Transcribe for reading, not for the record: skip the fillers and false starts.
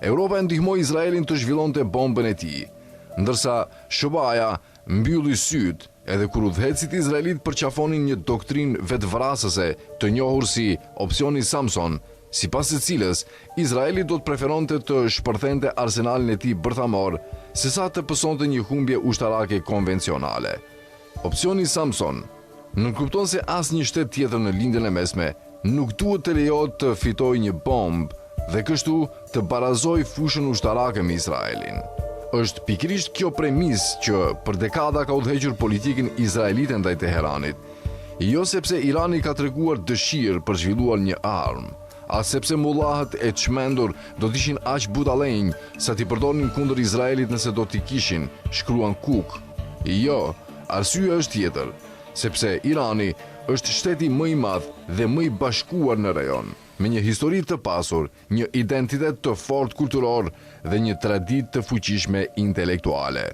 Europa e ndihmoi Izraelin të zhvillonte bombën e tij, ndërsa SBA mbylli syt edhe kur udhëhecit izraelit përqafonin një doktrinë vetvrasëse të njohur si opsioni Samson, sipas të cilës Izraeli do të preferonte të shpërthente arsenalin e tij bërthamor sesa të pësonte një humbje ushtarake konvencionale. Opsioni Samson nënkupton se asnjë shtet tjetër në lindjen e mesme nuk duhet të lejohet të fitojë një bombë dhe kështu të barazoj fushën ushtarake me Izraelin. Është pikërisht kjo premis që për dekada ka udhëhequr politikën izraelite ndaj Teheranit, jo sepse Irani ka treguar dëshirë për zhvilluar një armë, as sepse mullahët e çmendur do të ishin aq budallënj sa t'i përdornin kundër Izraelit nëse do t'i kishin, shkruan Cook. Jo, arsyeja është tjetër, sepse Irani është shteti më i madh dhe më i bashkuar në rajon, me një histori të pasur, një identitet të fortë kulturor dhe një traditë të fuqishme intelektuale.